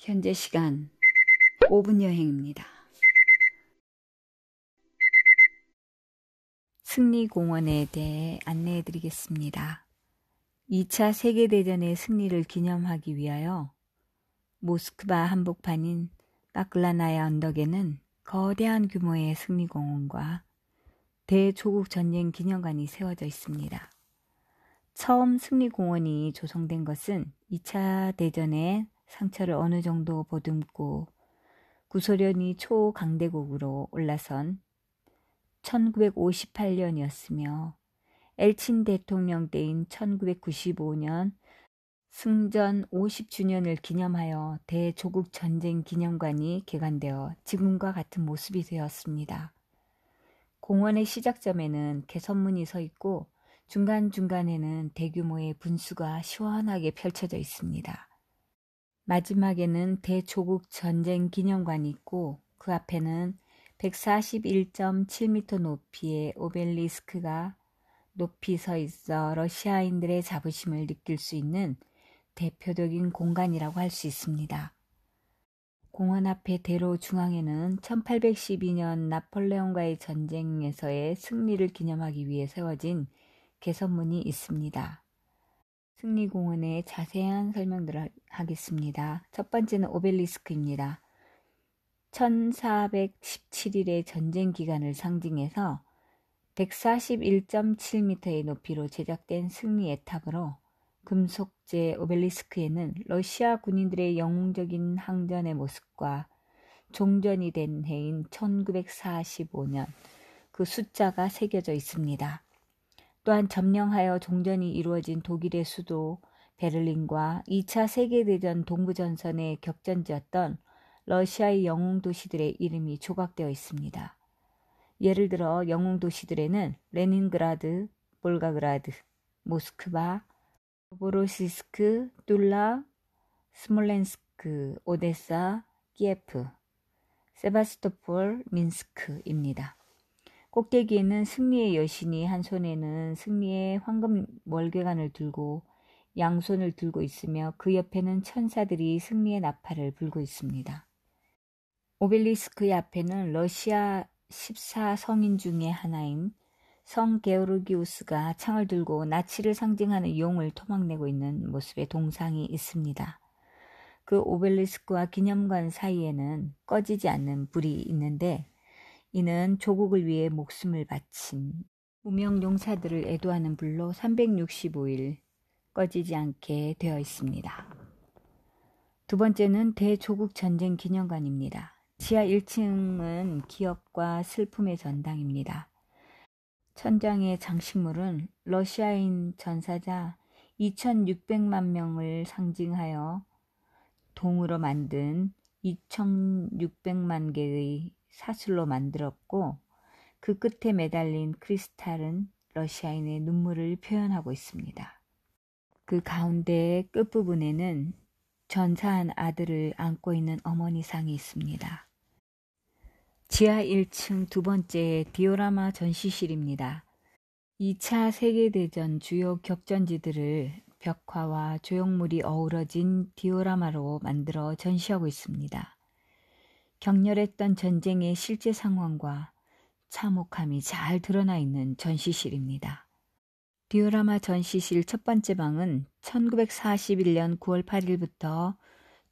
현재 시간 5분 여행입니다. 승리공원에 대해 안내해 드리겠습니다. 2차 세계대전의 승리를 기념하기 위하여 모스크바 한복판인 바클라나야 언덕에는 거대한 규모의 승리공원과 대조국 전쟁 기념관이 세워져 있습니다. 처음 승리공원이 조성된 것은 2차 대전의 상처를 어느 정도 보듬고 구소련이 초강대국으로 올라선 1958년이었으며 엘친 대통령 때인 1995년 승전 50주년을 기념하여 대조국 전쟁 기념관이 개관되어 지금과 같은 모습이 되었습니다. 공원의 시작점에는 개선문이 서 있고 중간중간에는 대규모의 분수가 시원하게 펼쳐져 있습니다. 마지막에는 대조국 전쟁 기념관이 있고 그 앞에는 141.7m 높이의 오벨리스크가 높이 서 있어 러시아인들의 자부심을 느낄 수 있는 대표적인 공간이라고 할 수 있습니다. 공원 앞의 대로 중앙에는 1812년 나폴레옹과의 전쟁에서의 승리를 기념하기 위해 세워진 개선문이 있습니다. 승리공원의 자세한 설명들을 하겠습니다. 첫 번째는 오벨리스크입니다. 1417일의 전쟁 기간을 상징해서 141.7m의 높이로 제작된 승리의 탑으로 금속재 오벨리스크에는 러시아 군인들의 영웅적인 항전의 모습과 종전이 된 해인 1945년 그 숫자가 새겨져 있습니다. 또한 점령하여 종전이 이루어진 독일의 수도 베를린과 2차 세계대전 동부전선의 격전지였던 러시아의 영웅 도시들의 이름이 조각되어 있습니다. 예를 들어 영웅 도시들에는 레닌그라드, 볼가그라드, 모스크바, 노보로시스크, 툴라, 스몰렌스크, 오데사, 키예프, 세바스토폴, 민스크입니다. 꼭대기에는 승리의 여신이 한 손에는 승리의 황금 월계관을 들고 양손을 들고 있으며 그 옆에는 천사들이 승리의 나팔을 불고 있습니다. 오벨리스크의 앞에는 러시아 14성인 중의 하나인 성 게오르기우스가 창을 들고 나치를 상징하는 용을 토막내고 있는 모습의 동상이 있습니다. 그 오벨리스크와 기념관 사이에는 꺼지지 않는 불이 있는데 이는 조국을 위해 목숨을 바친 무명 용사들을 애도하는 불로 365일 꺼지지 않게 되어 있습니다. 두 번째는 대조국 전쟁 기념관입니다. 지하 1층은 기억과 슬픔의 전당입니다. 천장의 장식물은 러시아인 전사자 2600만 명을 상징하여 동으로 만든 2600만 개의 사슬로 만들었고 그 끝에 매달린 크리스탈은 러시아인의 눈물을 표현하고 있습니다. 그 가운데 끝부분에는 전사한 아들을 안고 있는 어머니 상이 있습니다. 지하 1층 두 번째 디오라마 전시실입니다. 2차 세계대전 주요 격전지들을 벽화와 조형물이 어우러진 디오라마로 만들어 전시하고 있습니다. 격렬했던 전쟁의 실제 상황과 참혹함이 잘 드러나 있는 전시실입니다. 디오라마 전시실 첫 번째 방은 1941년 9월 8일부터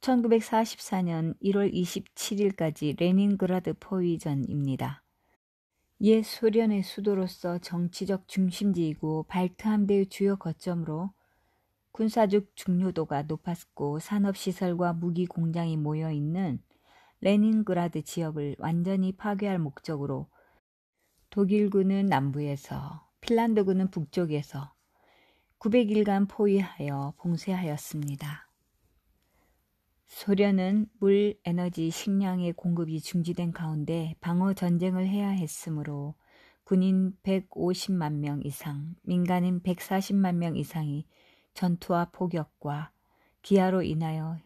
1944년 1월 27일까지 레닌그라드 포위전입니다. 옛 소련의 수도로서 정치적 중심지이고 발트 함대의 주요 거점으로 군사적 중요도가 높았고 산업시설과 무기 공장이 모여있는 레닌그라드 지역을 완전히 파괴할 목적으로 독일군은 남부에서 핀란드군은 북쪽에서 900일간 포위하여 봉쇄하였습니다. 소련은 물, 에너지, 식량의 공급이 중지된 가운데 방어 전쟁을 해야 했으므로 군인 150만 명 이상, 민간인 140만 명 이상이 전투와 폭격과 기아로 인하여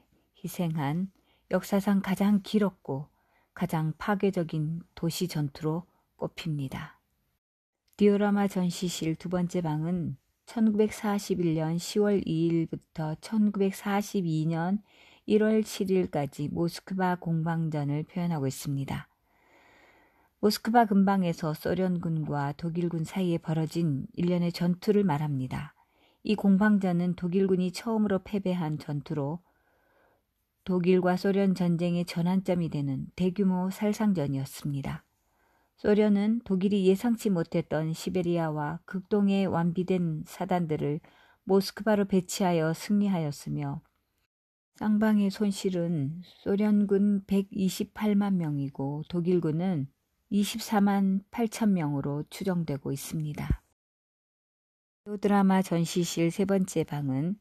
희생한 역사상 가장 길었고 가장 파괴적인 도시 전투로 꼽힙니다. 디오라마 전시실 두 번째 방은 1941년 10월 2일부터 1942년 1월 7일까지 모스크바 공방전을 표현하고 있습니다. 모스크바 근방에서 소련군과 독일군 사이에 벌어진 일련의 전투를 말합니다. 이 공방전은 독일군이 처음으로 패배한 전투로 독일과 소련 전쟁의 전환점이 되는 대규모 살상전이었습니다. 소련은 독일이 예상치 못했던 시베리아와 극동에 완비된 사단들을 모스크바로 배치하여 승리하였으며 쌍방의 손실은 소련군 128만 명이고 독일군은 24만 8천 명으로 추정되고 있습니다. 드라마 전시실 세 번째 방은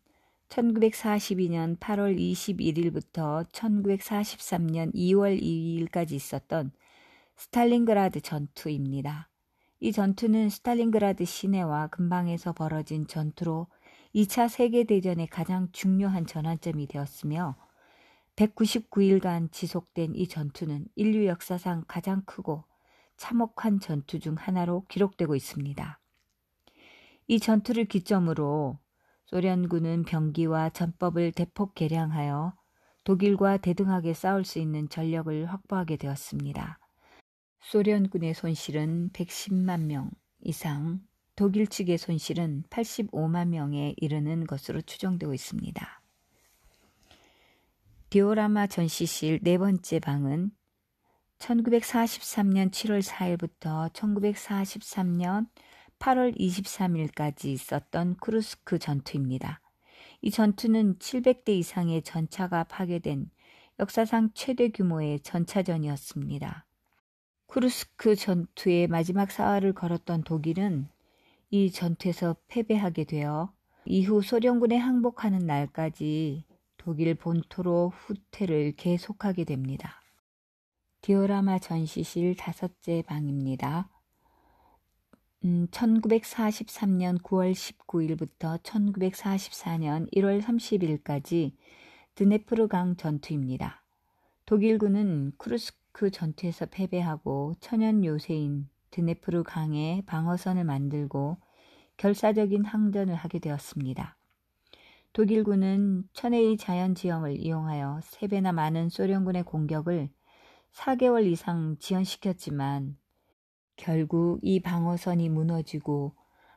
1942년 8월 21일부터 1943년 2월 2일까지 있었던 스탈린그라드 전투입니다. 이 전투는 스탈린그라드 시내와 근방에서 벌어진 전투로 2차 세계대전의 가장 중요한 전환점이 되었으며 199일간 지속된 이 전투는 인류 역사상 가장 크고 참혹한 전투 중 하나로 기록되고 있습니다. 이 전투를 기점으로 소련군은 병기와 전법을 대폭 개량하여 독일과 대등하게 싸울 수 있는 전력을 확보하게 되었습니다. 소련군의 손실은 110만 명 이상, 독일 측의 손실은 85만 명에 이르는 것으로 추정되고 있습니다. 디오라마 전시실 네 번째 방은 1943년 7월 4일부터 1943년 8월 23일까지 있었던 쿠르스크 전투입니다. 이 전투는 700대 이상의 전차가 파괴된 역사상 최대 규모의 전차전이었습니다. 쿠르스크 전투의 마지막 사활을 걸었던 독일은 이 전투에서 패배하게 되어 이후 소련군에 항복하는 날까지 독일 본토로 후퇴를 계속하게 됩니다. 디오라마 전시실 다섯째 방입니다. 1943년 9월 19일부터 1944년 1월 30일까지 드네프르강 전투입니다. 독일군은 쿠르스크 전투에서 패배하고 천연 요새인 드네프르강에 방어선을 만들고 결사적인 항전을 하게 되었습니다. 독일군은 천혜의 자연지형을 이용하여 3배나 많은 소련군의 공격을 4개월 이상 지연시켰지만 결국 이 방어선이 무너지고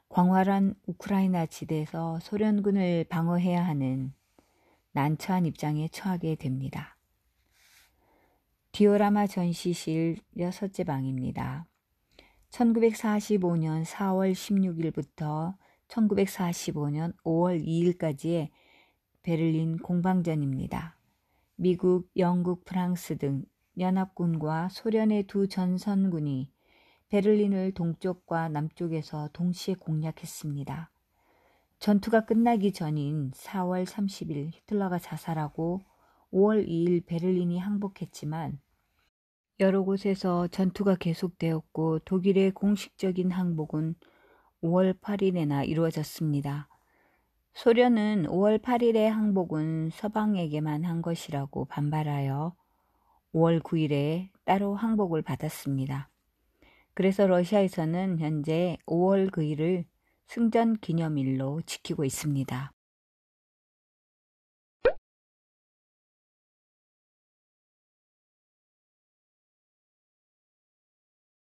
광활한 우크라이나 지대에서 소련군을 방어해야 하는 난처한 입장에 처하게 됩니다. 디오라마 전시실 6째 방입니다. 1945년 4월 16일부터 1945년 5월 2일까지의 베를린 공방전입니다. 미국, 영국, 프랑스 등 연합군과 소련의 두 전선군이 베를린을 동쪽과 남쪽에서 동시에 공략했습니다. 전투가 끝나기 전인 4월 30일 히틀러가 자살하고 5월 2일 베를린이 항복했지만 여러 곳에서 전투가 계속되었고 독일의 공식적인 항복은 5월 8일에나 이루어졌습니다. 소련은 5월 8일의 항복은 서방에게만 한 것이라고 반발하여 5월 9일에 따로 항복을 받았습니다. 그래서 러시아에서는 현재 5월 9일을 승전 기념일로 지키고 있습니다.